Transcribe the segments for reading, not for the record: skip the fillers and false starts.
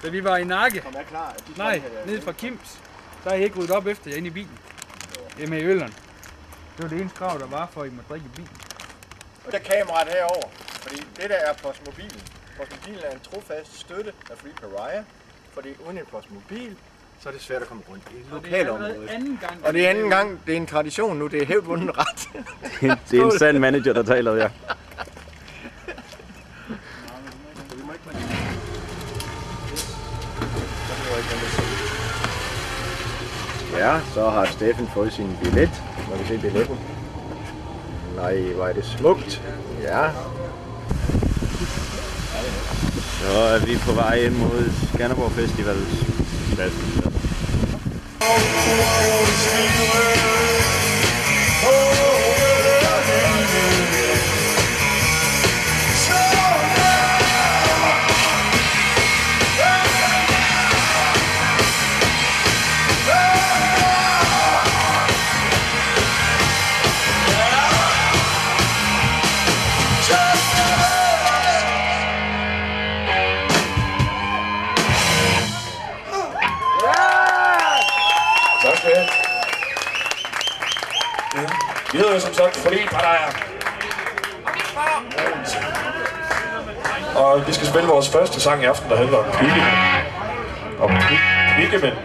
Da vi var i Nakke. Som er klar. Nej, nede fra Kims. Der har I ikke ryddet op efter jer inde i bilen. Hjemme i Ølleren. Det var det eneste krav, der var for, at I måtte drikke i bilen. Og der er kameraet herover, fordi det der er postmobilen. Postmobilen er en trofast støtte af Free Pariah, fordi uden en postmobil, så er det svært at komme rundt i lokalområdet. Og det er anden gang, det er en tradition nu, det er hævdvunden ret. Det er en sand manager, der taler der. Ja, så har Steffen fået sin billet. Må vi se billetten? Nej, hvor er det smukt. Ja. Så er vi på vej ind mod Skanderborg Festivals pladsen. Vi hedder jo som sagt Free Pariah. Og vi skal spille vores første sang i aften, der handler om kvikkemænd. Om kvikkemænd.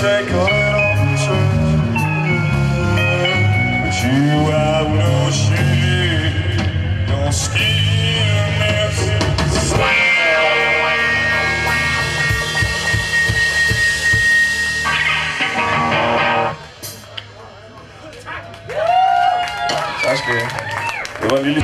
Take a little turn, but you have no shame, your skin is slime. Tak skal I have. Det var en lille...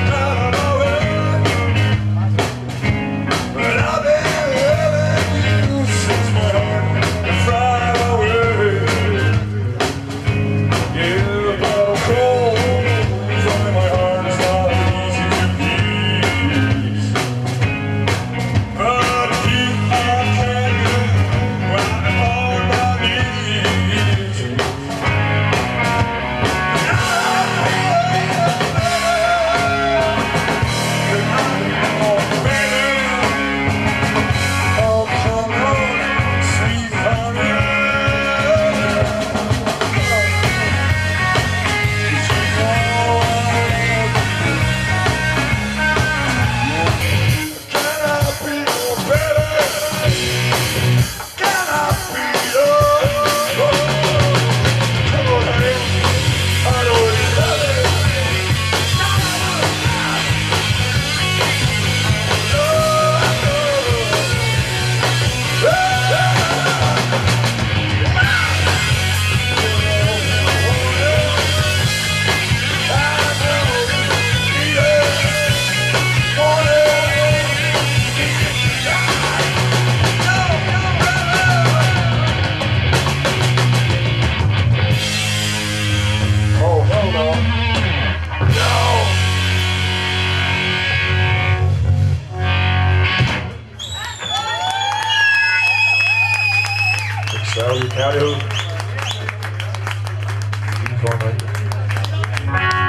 Særlig kærlighed.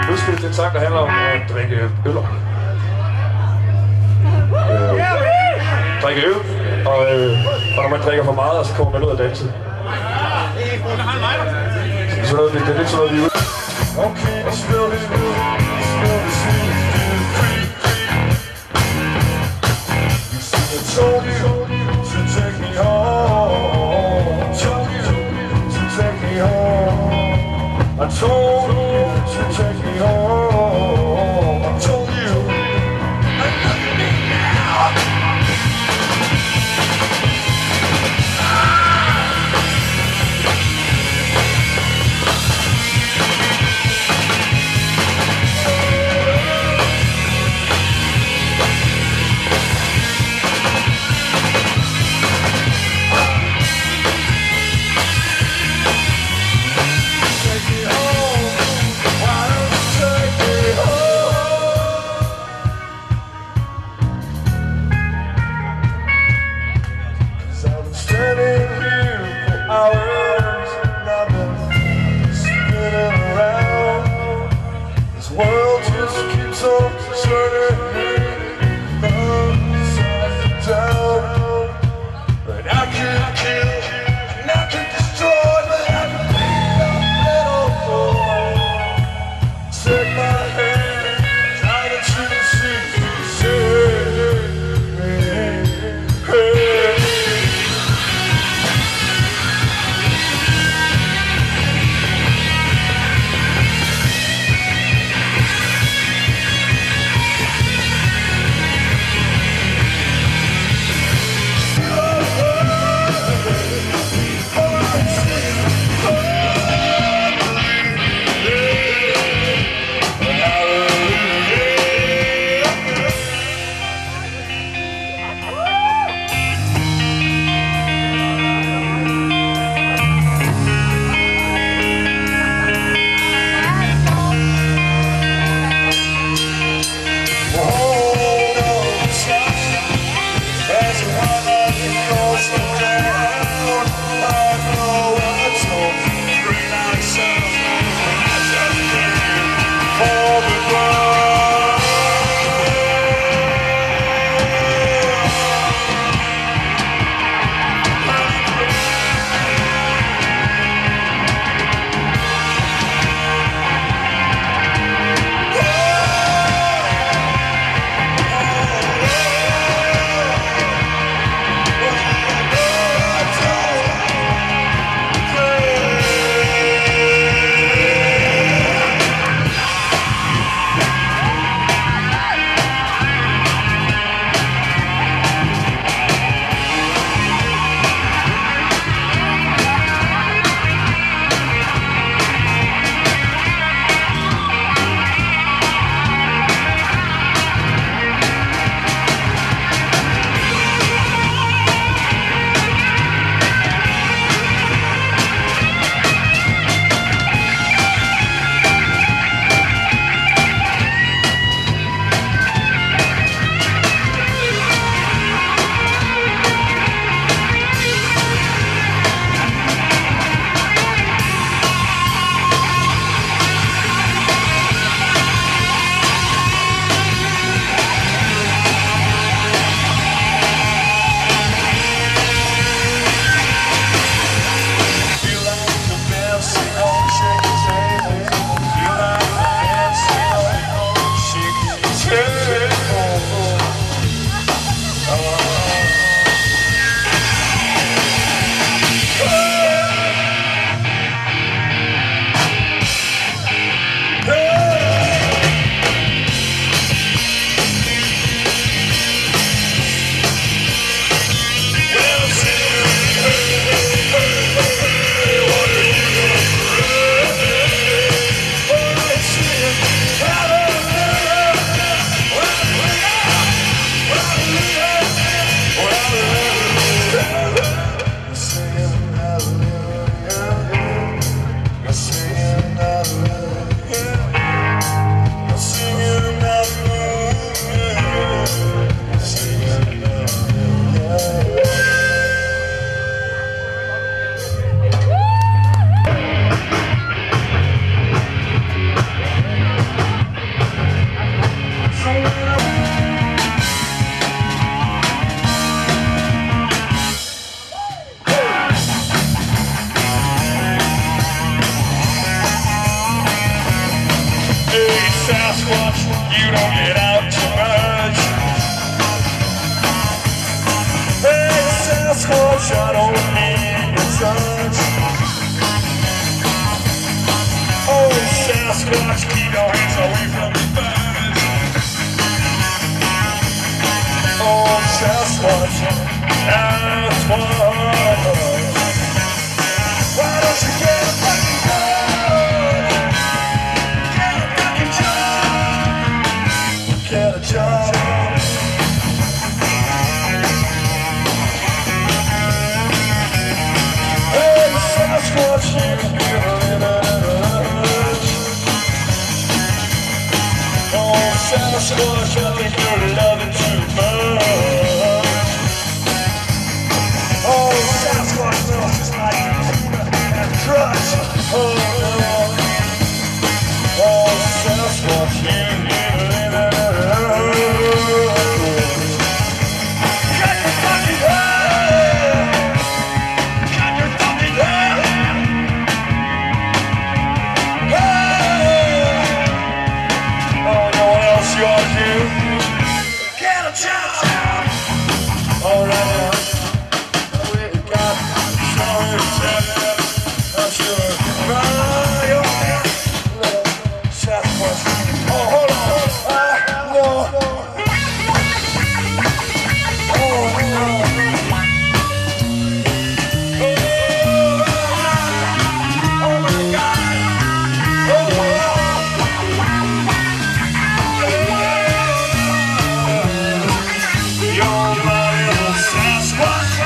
Nu skal vi til en sang, der handler om at drikke øller. Drikke øl, og når man drikker for meget, så kommer man ud af danse. Så det er lidt sådan noget, vi er ude. Okay, I smell this mood, I smell this mood, you see, I told you to take me home. I told you to take me home. I told you I know you need now. Take me home. Sasquatch, you don't get out too much. Hey, Sasquatch, I don't need your touch. Oh, Sasquatch, keep your hands away from the birds. Oh, Sasquatch, Sasquatch, why don't you get a fucking gun? Get a fucking job. Get a job. Hey, Sasquatch, you get a little. Oh, Sasquatch, I think you're loving too much. Oh, Sasquatch smells just like and crutch. Oh, Sasquatch, you get a little. Cut your fucking hair. Cut your fucking hair. Oh, know what else you ought to do? Get a job! All right, we got I'm sure. Sasquatch. Oh, hold on. No. Oh, no. Oh, my God. You're my little Sasquatch.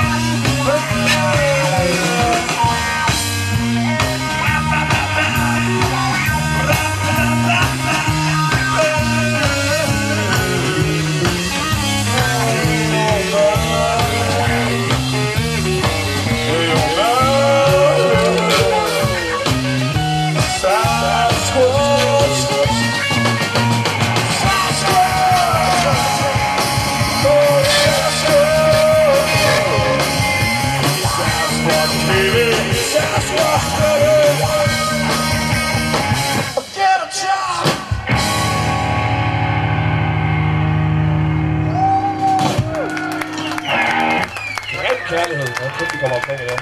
Kærlighed, jeg tror, vi kommer omkring i dag.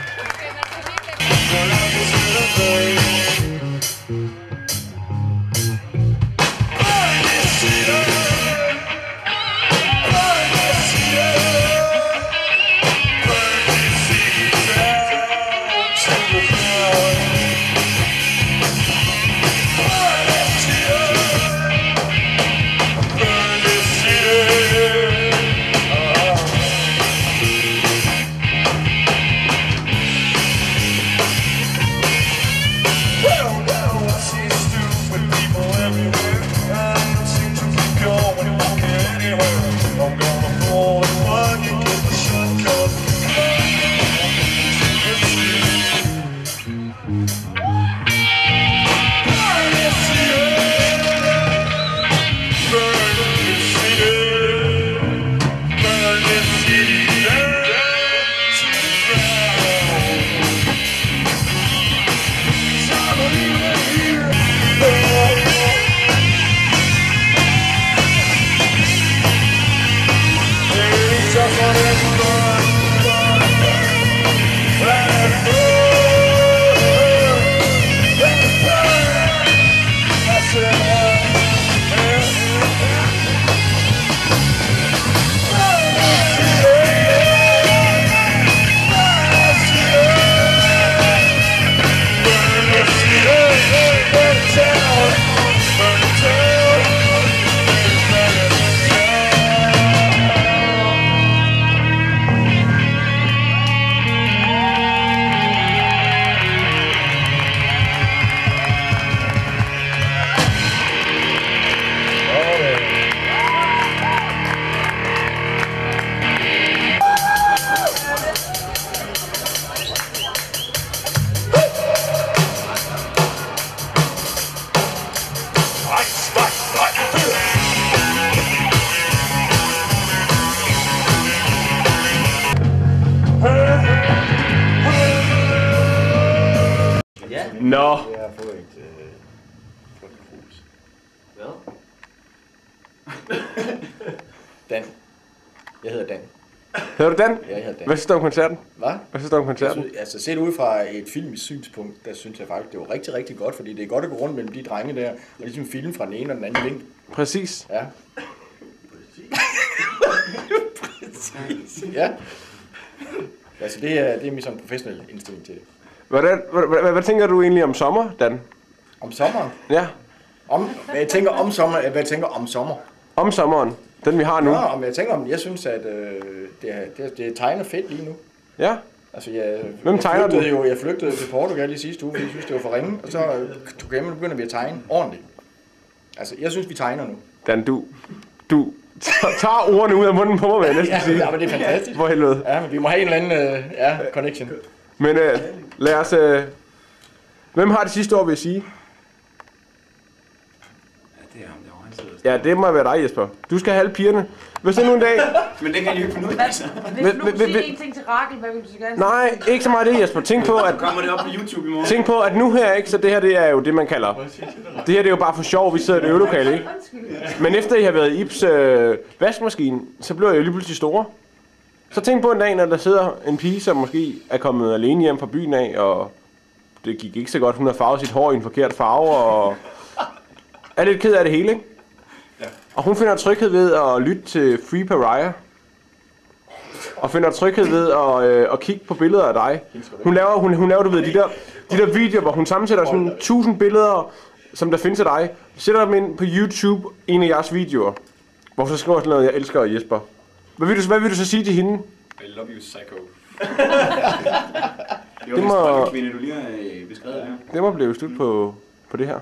Nå. Jeg har fået et krus. Hvad? Jeg hedder Dan. Hedder du Dan? Ja, jeg hedder Dan. Hvad synes du om koncerten? Hvad? Hvad synes du om koncerten? Altså set ud fra et filmisk synspunkt, der synes jeg faktisk, det var rigtig, rigtig godt, fordi det er godt at gå rundt mellem de drenge der, og ligesom film fra den ene og den anden vinkel. Præcis. Ja. Præcis. Ja. Altså det er min sådan professionelle indstilling til det. Hvad tænker du egentlig om sommer, Dan? Om sommeren? Ja. Hvad jeg tænker om sommer? Om sommeren. Den vi har nu. Ja, men jeg synes, at det tegner fedt lige nu. Ja. Altså, Hvem tegner du? Jeg flygtede til Portugal i sidste uge, fordi jeg synes, det var for ringe, og så begynder vi at tegne ordentligt. Altså, jeg synes, vi tegner nu. Dan, du tager ordene ud af munden på mig, vil jeg næsten sige. Ja, men det er fantastisk. Hvor helvede. Ja, men vi må have en eller anden connection. Men lad os... Hvem har det sidste år, vil jeg sige? Det er ham derovre, han sidder. Ja, det må være dig, Jesper. Du skal have alle pigerne. Hvis det nu en dag... Men det kan I jo ikke finde ud af, altså. Hvis du siger en ting til Rakel, hvad vil du så gerne sige? Nej, ikke så meget det, Jesper. Tænk på, at... Kommer det op på YouTube i morgen? Tænk på, at nu her, ikke? Så det her, det er jo det, man kalder... Det her, det er jo bare for sjov. Vi sidder i det øvelokale, ikke? Men efter I har været i Ibs vaskemaskine, så bliver jeg jo lige pludselig store. Så tænk på en dag, når der sidder en pige, som måske er kommet alene hjem fra byen af, og det gik ikke så godt. Hun har farvet sit hår i en forkert farve, og er lidt ked af det hele, ikke? Ja. Og hun finder tryghed ved at lytte til Free Pariah. Og finder tryghed ved at kigge på billeder af dig. Hun laver du ved, de der videoer, hvor hun sammensætter sådan 1000 billeder, som der findes af dig. Sætter dem ind på YouTube, en af jeres videoer. Hvor så skriver sådan noget, jeg elsker Jesper. Hvad vil du så sige til hende? I love you, psycho. Det må... Kvinde, du lige har beskrevet her. Det må blive slut på det her.